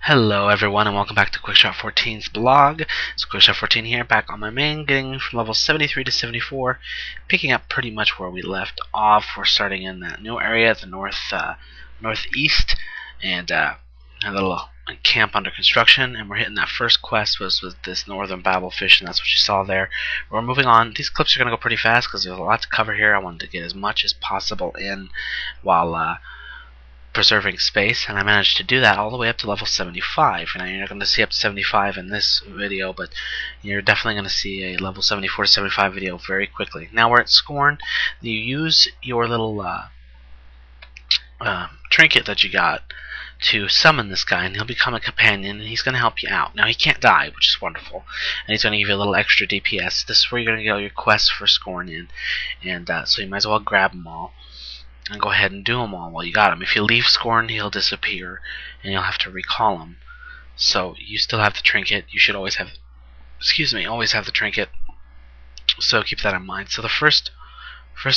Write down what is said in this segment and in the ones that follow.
Hello everyone and welcome back to Quicks14's blog. It's Quicks14 here, back on my main, getting from level 73 to 74, picking up pretty much where we left off. We're starting in that new area, the northeast, and a little camp under construction, and we're hitting that first quest was with this northern babblefish, and that's what you saw there. We're moving on. These clips are going to go pretty fast because there's a lot to cover here. I wanted to get as much as possible in while preserving space, and I managed to do that all the way up to level 75. And you're not going to see up to 75 in this video, but you're definitely going to see a level 74 to 75 video very quickly. Now we're at Scorn. You use your little trinket that you got to summon this guy, and he'll become a companion, and he's going to help you out. Now he can't die, which is wonderful, and he's going to give you a little extra DPS. This is where you're going to get all your quests for Scorn in, and so you might as well grab them all and go ahead and do them all while you got him. If you leave Scorn, he'll disappear, and you'll have to recall him. So you still have the trinket. You should always have, always have the trinket. So keep that in mind. So the first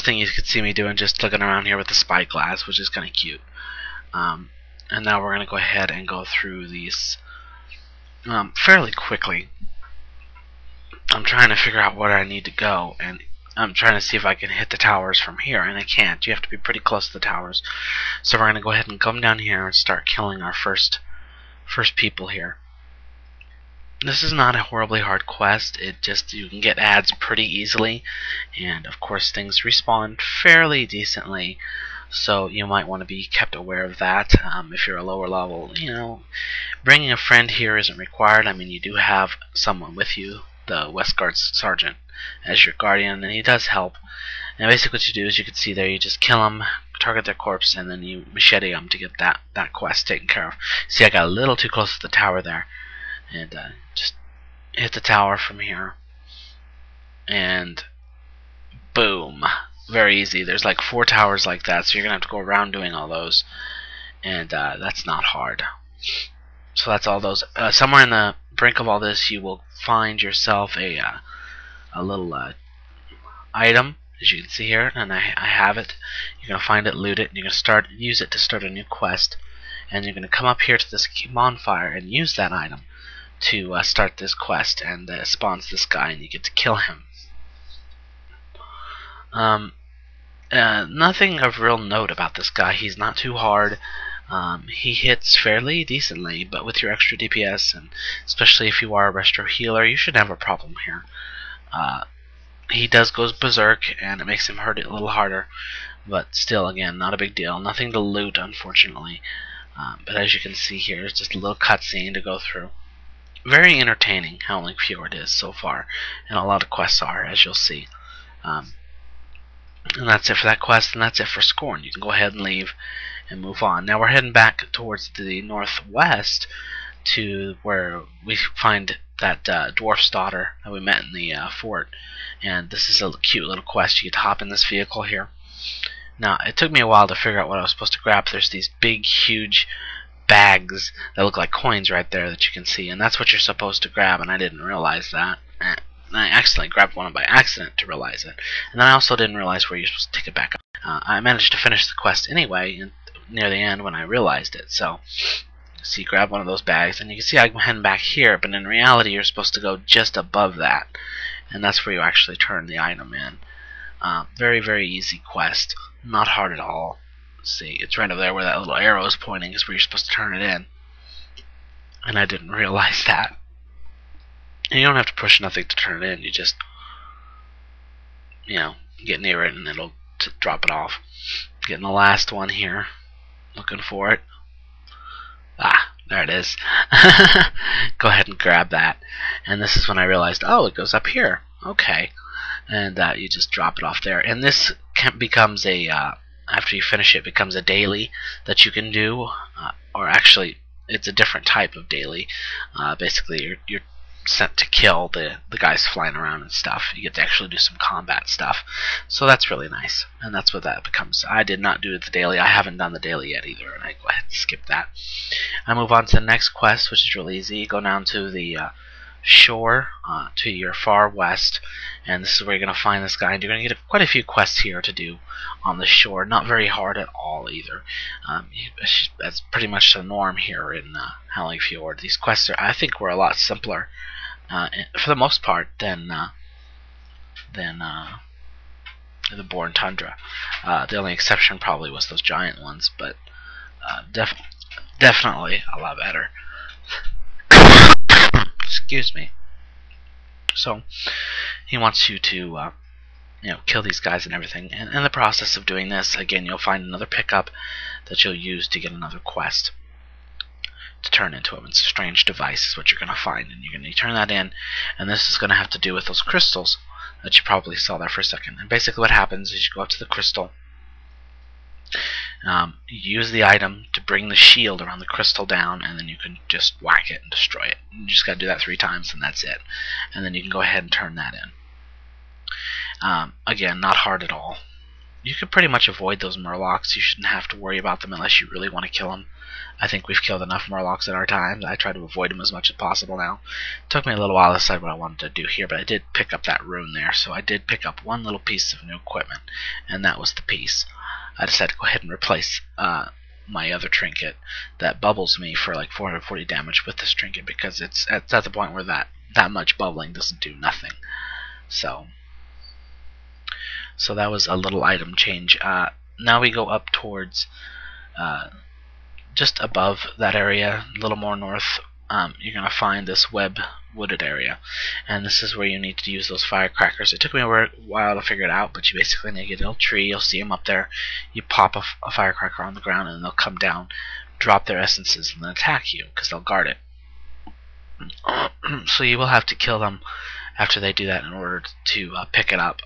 thing you could see me doing, just looking around here with the spyglass, which is kind of cute. And now we're going to go ahead and go through these fairly quickly. I'm trying to figure out where I need to go, and I'm trying to see if I can hit the towers from here, and I can't. You have to be pretty close to the towers. So we're going to go ahead and come down here and start killing our first people here. This is not a horribly hard quest. You can get ads pretty easily, and of course things respawn fairly decently. So you might want to be kept aware of that. If you're a lower level, bringing a friend here isn't required. I mean, you do have someone with you, the West Guard Sergeant, as your guardian, and he does help. And basically what you do is, you can see there, you just kill them, target their corpse, and then you machete them to get that quest taken care of. See, I got a little too close to the tower there, and just hit the tower from here, and boom, very easy. There's like 4 towers like that, so you're gonna have to go around doing all those, and that's not hard. So that's all those. Somewhere in the brink of all this, you will find yourself a little item, as you can see here, and I have it. You're going to find it, loot it, and you're going to use it to start a new quest. And you're going to come up here to this bonfire and use that item to start this quest, and it spawns this guy, and you get to kill him. Nothing of real note about this guy. He's not too hard. He hits fairly decently, but with your extra DPS, and especially if you are a restro healer, you shouldn't have a problem here. He does goes berserk, and it makes him hurt it a little harder, but still, again, not a big deal. Nothing to loot, unfortunately. But as you can see here, it's just a little cutscene to go through. Very entertaining, Howling Fjord is so far, and a lot of quests are, as you'll see. And that's it for that quest, and that's it for Scorn. You can go ahead and leave and move on. Now we're heading back towards the northwest to where we find that dwarf's daughter that we met in the fort, and this is a cute little quest. You get to hop in this vehicle here. Now it took me a while to figure out what I was supposed to grab. There's these big, huge bags that look like coins right there that you can see, and that's what you're supposed to grab, and I didn't realize that. I accidentally grabbed one by accident to realize it, and then I also didn't realize where you're supposed to take it back up. I managed to finish the quest anyway near the end when I realized it. So you grab one of those bags, and you can see I'm heading back here, but in reality you're supposed to go just above that, and that's where you actually turn the item in. Very, very easy quest, not hard at all. See, it's right over there where that little arrow is pointing is where you're supposed to turn it in, and I didn't realize that. And you don't have to push nothing to turn it in. You just, get near it and it'll drop it off. Getting the last one here. Looking for it. There it is. Go ahead and grab that. And this is when I realized, oh, it goes up here. Okay. And you just drop it off there. And this becomes after you finish it, becomes a daily that you can do. Or actually, it's a different type of daily. Basically, you're sent to kill the guys flying around and stuff. You get to actually do some combat stuff, so that's really nice, and that's what that becomes. I did not do the daily. I haven't done the daily yet either, and I go ahead and skip that. I move on to the next quest, which is really easy. You go down to the shore to your far west, and this is where you're going to find this guy. And you're going to get quite a few quests here to do on the shore. Not very hard at all either. That's pretty much the norm here in Howling Fjord. These quests I think were a lot simpler for the most part than the Born Tundra. The only exception probably was those giant ones, but definitely a lot better. Excuse me. So he wants you to kill these guys and everything. And in the process of doing this, again, you'll find another pickup that you'll use to get another quest to turn into him. It's a strange device is what you're going to find, and you're going to turn that in, and this is going to have to do with those crystals that you probably saw there for a second. And basically what happens is you go up to the crystal, you use the item to bring the shield around the crystal down, and then you can just whack it and destroy it. You just got to do that 3 times, and that's it. And then you can go ahead and turn that in. Again, not hard at all. You can pretty much avoid those murlocs. You shouldn't have to worry about them unless you really want to kill them. I think we've killed enough murlocs in our time. I try to avoid them as much as possible now. It took me a little while to decide what I wanted to do here, but I did pick up that rune there, so I did pick up one little piece of new equipment, and that was the piece. I decided to go ahead and replace my other trinket that bubbles me for like 440 damage with this trinket, because it's at the point where that much bubbling doesn't do nothing. So that was a little item change. Now we go up towards just above that area, a little more north. You're going to find this web wooded area, and this is where you need to use those firecrackers. It took me a while to figure it out, but you basically need to get a little tree. You'll see them up there. You pop a firecracker on the ground, and they'll come down, drop their essences, and then attack you because they'll guard it. So you will have to kill them after they do that in order to pick it up.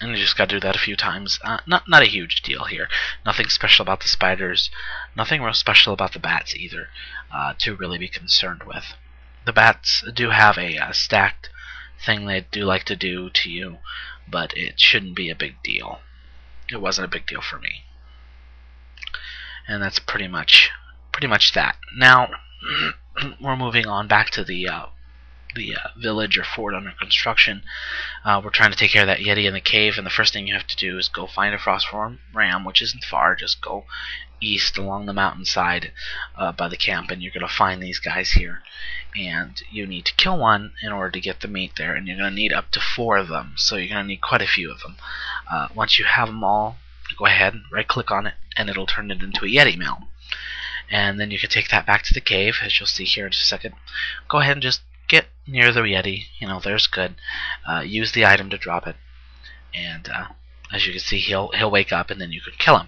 And you just got to do that a few times. Not a huge deal here. Nothing special about the spiders. Nothing real special about the bats either to really be concerned with. The bats do have a stacked thing they do like to do to you, but it shouldn't be a big deal. It wasn't a big deal for me. And that's pretty much that. Now we're moving on back to the village or fort under construction. We're trying to take care of that Yeti in the cave, and the first thing you have to do is go find a Frostform ram, which isn't far. Just go east along the mountainside by the camp, and you're going to find these guys here. And you need to kill one in order to get the meat there, and you're going to need up to 4 of them, so you're going to need quite a few of them. Once you have them all, go ahead and right-click on it, and it'll turn it into a Yeti mount. And then you can take that back to the cave, as you'll see here in just a second. Go ahead and just get near the Yeti, there's good. Use the item to drop it, and as you can see, he'll wake up, and then you can kill him.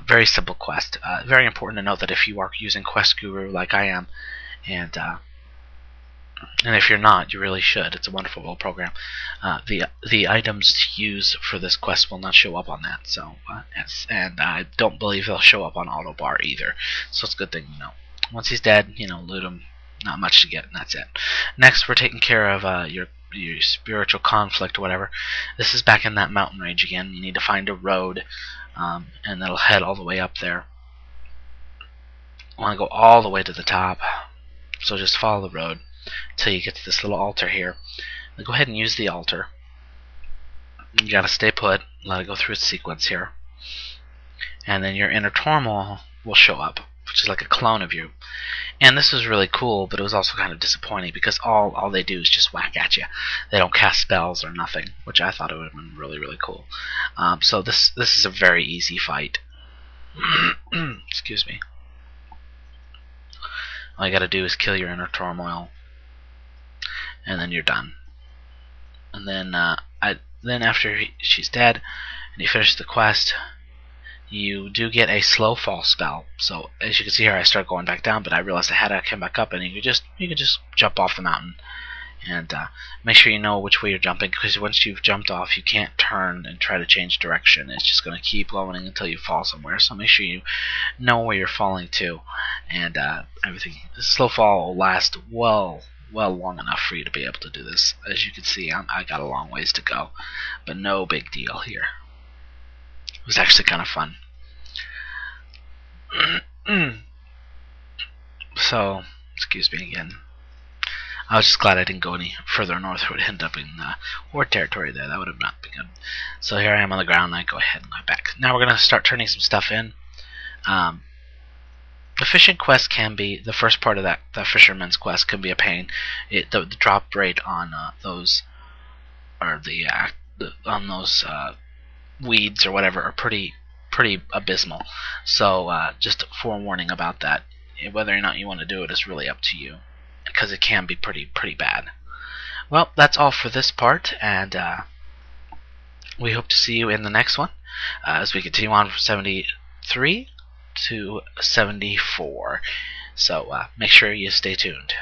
Very simple quest. Very important to note that if you are using Quest Guru like I am, and if you're not, you really should. It's a wonderful little program. The items to use for this quest will not show up on that. So, and I don't believe they'll show up on Autobar either. So it's a good thing to know. Once he's dead, loot him. Not much to get, and that's it. Next, we're taking care of your spiritual conflict or whatever. This is back in that mountain range again. You need to find a road, and that'll head all the way up there. I want to go all the way to the top, so just follow the road until you get to this little altar here. Then go ahead and use the altar. You gotta stay put, let it go through its sequence here, and then your inner turmoil will show up, which is like a clone of you. And this was really cool, but it was also kind of disappointing because all they do is just whack at you. They don't cast spells or nothing, which I thought it would have been really, really cool. So this is a very easy fight. Excuse me. All you gotta do is kill your inner turmoil, and then you're done. And then after she's dead, and you finish the quest, you do get a slow fall spell. So as you can see here, I started going back down, but I realized I had to come back up, and you could just jump off the mountain. And make sure you know which way you're jumping, because once you've jumped off, you can't turn and try to change direction. It's just going to keep going until you fall somewhere. So make sure you know where you're falling to, and everything. The slow fall will last well long enough for you to be able to do this. As you can see, I got a long ways to go, but no big deal here. It was actually kind of fun. So, excuse me again. I was just glad I didn't go any further north. It would end up in Horde territory there. That would have not been good. So here I am on the ground, and I go ahead and go back. Now we're going to start turning some stuff in. The fishing quest can be, the first part of that fisherman's quest can be a pain. The drop rate on those, or on those weeds or whatever, are pretty abysmal. So just forewarning about that. Whether or not you want to do it is really up to you, because it can be pretty bad. Well, that's all for this part, and we hope to see you in the next one as we continue on from 73 to 74. So make sure you stay tuned.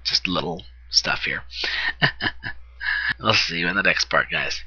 Just little stuff here. We'll see you in the next part, guys.